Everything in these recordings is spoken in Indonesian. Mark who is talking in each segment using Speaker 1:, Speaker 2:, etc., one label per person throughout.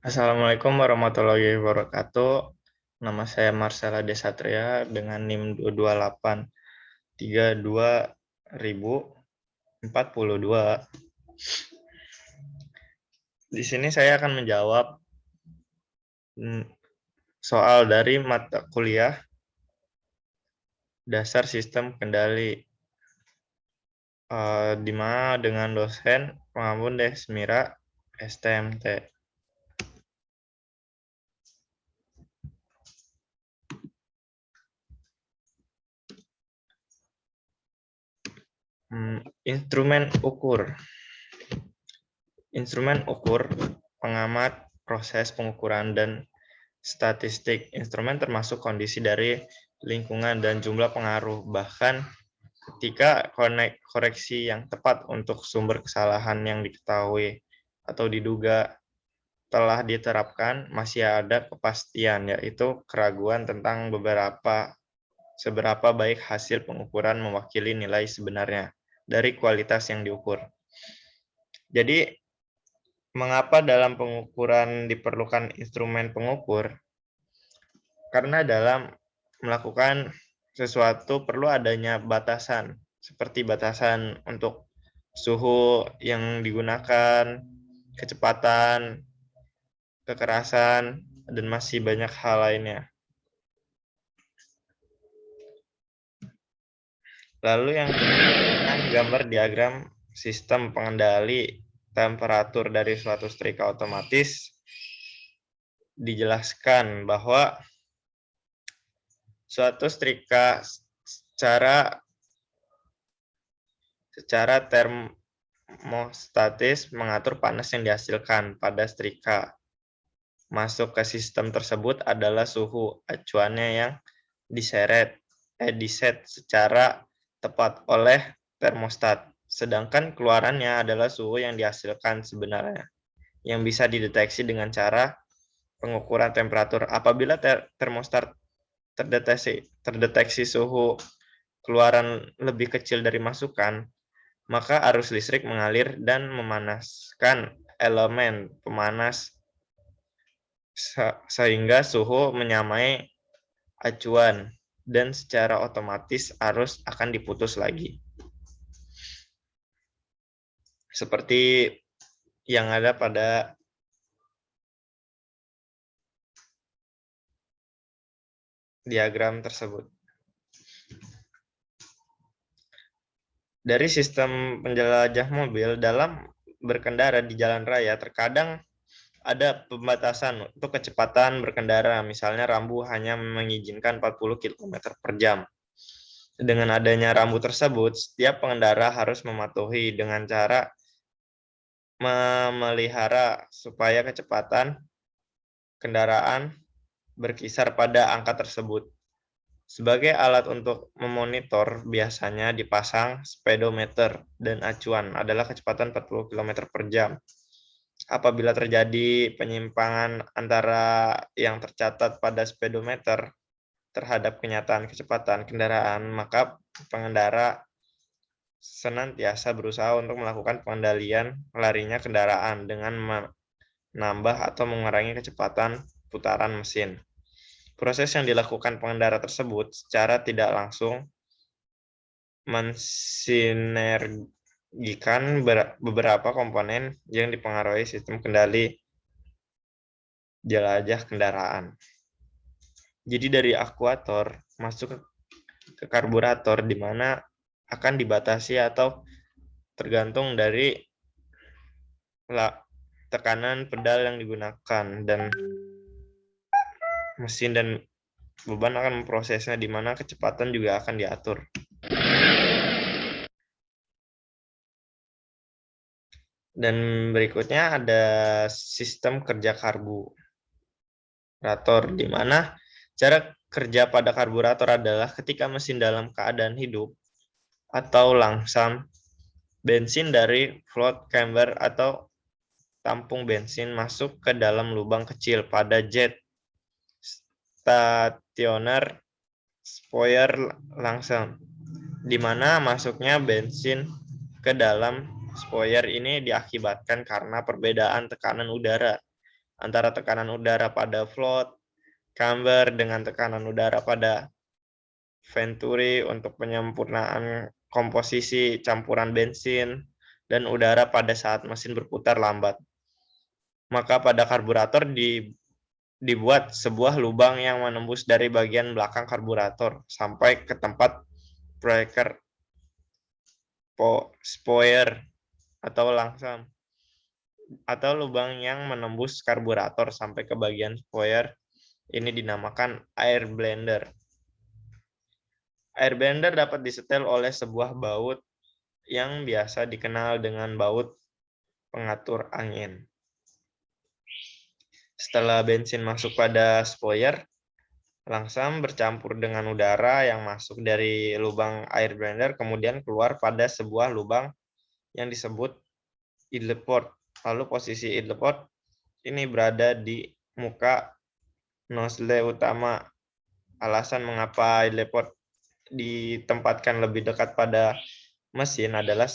Speaker 1: Assalamualaikum warahmatullahi wabarakatuh. Nama saya Marcella Desatria dengan NIM 22832.042. Di sini saya akan menjawab soal dari mata kuliah Dasar Sistem Kendali, di mana dengan dosen Pengamun Desmira STMT. Instrumen ukur. Instrumen ukur pengamat proses pengukuran dan statistik. Instrumen termasuk kondisi dari lingkungan dan jumlah pengaruh, bahkan ketika koreksi yang tepat untuk sumber kesalahan yang diketahui atau diduga telah diterapkan, masih ada kepastian, yaitu keraguan tentang seberapa baik hasil pengukuran mewakili nilai sebenarnya dari kualitas yang diukur. Jadi, mengapa dalam pengukuran diperlukan instrumen pengukur? Karena dalam melakukan sesuatu perlu adanya batasan, seperti batasan untuk suhu yang digunakan, kecepatan, kekerasan, dan masih banyak hal lainnya. Lalu yang kedua, gambar diagram sistem pengendali temperatur dari suatu setrika otomatis. Dijelaskan bahwa suatu setrika secara termostatis mengatur panas yang dihasilkan pada setrika. Masuk ke sistem tersebut adalah suhu acuannya yang diset secara tepat oleh termostat. Sedangkan keluarannya adalah suhu yang dihasilkan sebenarnya, yang bisa dideteksi dengan cara pengukuran temperatur. Apabila termostat terdeteksi suhu keluaran lebih kecil dari masukan, maka arus listrik mengalir dan memanaskan elemen pemanas sehingga suhu menyamai acuan dan secara otomatis arus akan diputus lagi. Seperti yang ada pada diagram tersebut. Dari sistem penjelajah mobil dalam berkendara di jalan raya, terkadang ada pembatasan untuk kecepatan berkendara, misalnya rambu hanya mengizinkan 40 km per jam. Dengan adanya rambu tersebut, setiap pengendara harus mematuhi dengan cara memelihara supaya kecepatan kendaraan berkisar pada angka tersebut. Sebagai alat untuk memonitor, biasanya dipasang speedometer dan acuan adalah kecepatan 40 km per jam. Apabila terjadi penyimpangan antara yang tercatat pada speedometer terhadap kenyataan kecepatan kendaraan, maka pengendara senantiasa berusaha untuk melakukan pengendalian larinya kendaraan dengan menambah atau mengurangi kecepatan putaran mesin. Proses yang dilakukan pengendara tersebut secara tidak langsung mensinergikan beberapa komponen yang dipengaruhi sistem kendali jelajah kendaraan. Jadi dari akuator masuk ke karburator, di mana akan dibatasi atau tergantung dari tekanan pedal yang digunakan, dan mesin dan beban akan memprosesnya, di mana kecepatan juga akan diatur. Dan berikutnya ada sistem kerja karburator, di mana cara kerja pada karburator adalah ketika mesin dalam keadaan hidup atau langsam, bensin dari float chamber atau tampung bensin masuk ke dalam lubang kecil pada jet stationer spoiler langsung, di mana masuknya bensin ke dalam spoiler ini diakibatkan karena perbedaan tekanan udara antara tekanan udara pada float, camber dengan tekanan udara pada venturi untuk penyempurnaan komposisi campuran bensin, dan udara pada saat mesin berputar lambat. Maka pada karburator dibuat sebuah lubang yang menembus dari bagian belakang karburator sampai ke tempat breaker spoiler atau langsam, atau lubang yang menembus karburator sampai ke bagian spoiler ini dinamakan air blender. Air blender dapat disetel oleh sebuah baut yang biasa dikenal dengan baut pengatur angin. Setelah bensin masuk pada spoiler, langsam bercampur dengan udara yang masuk dari lubang air blender, kemudian keluar pada sebuah lubang yang disebut idle port. Lalu posisi idle port ini berada di muka nozzle utama. Alasan mengapa idle port ditempatkan lebih dekat pada mesin adalah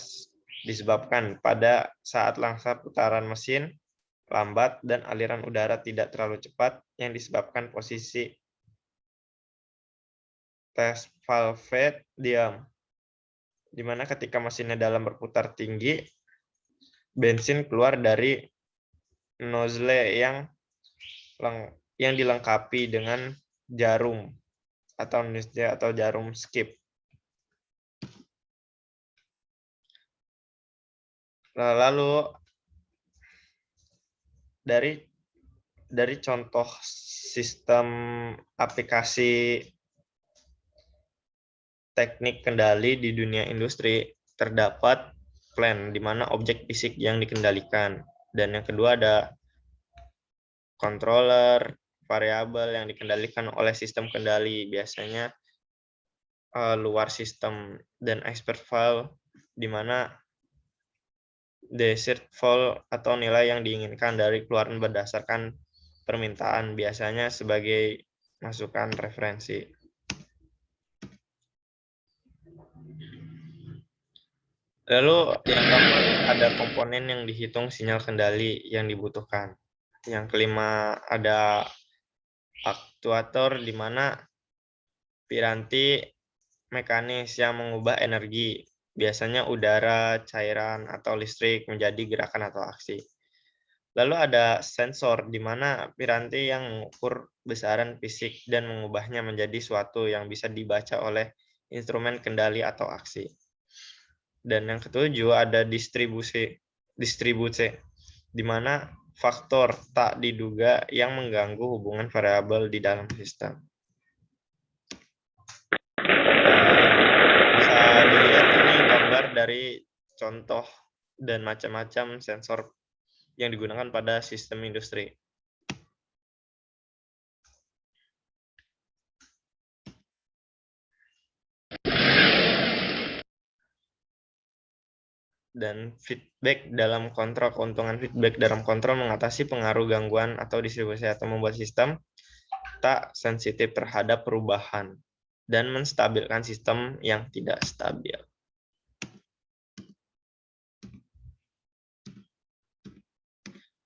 Speaker 1: disebabkan pada saat langkah putaran mesin lambat dan aliran udara tidak terlalu cepat yang disebabkan posisi test valve diam, di mana ketika mesinnya dalam berputar tinggi, bensin keluar dari nozzle yang dilengkapi dengan jarum atau jarum skip. Lalu dari contoh sistem aplikasi teknik kendali di dunia industri terdapat plan, di mana objek fisik yang dikendalikan, dan yang kedua ada controller variabel yang dikendalikan oleh sistem kendali, biasanya luar sistem, dan expert valve di mana desired valve atau nilai yang diinginkan dari keluaran berdasarkan permintaan, biasanya sebagai masukan referensi. Lalu yang keempat ada komponen yang dihitung sinyal kendali yang dibutuhkan. Yang kelima ada aktuator, di mana piranti mekanis yang mengubah energi, biasanya udara, cairan, atau listrik menjadi gerakan atau aksi. Lalu ada sensor, di mana piranti yang mengukur besaran fisik dan mengubahnya menjadi suatu yang bisa dibaca oleh instrumen kendali atau aksi. Dan yang ketujuh ada distribusi, di mana faktor tak diduga yang mengganggu hubungan variabel di dalam sistem. Bisa dilihat ini gambar dari contoh dan macam-macam sensor yang digunakan pada sistem industri. Dan feedback dalam kontrol, keuntungan feedback dalam kontrol mengatasi pengaruh gangguan atau distribusi atau membuat sistem tak sensitif terhadap perubahan dan menstabilkan sistem yang tidak stabil.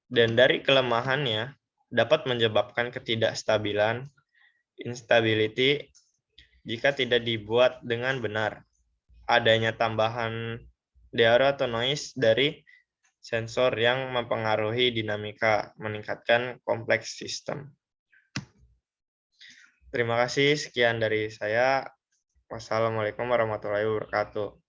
Speaker 1: Dan dari kelemahannya dapat menyebabkan ketidakstabilan, instability, jika tidak dibuat dengan benar. Adanya tambahan error atau noise dari sensor yang mempengaruhi dinamika, meningkatkan kompleks sistem. Terima kasih, sekian dari saya. Wassalamualaikum warahmatullahi wabarakatuh.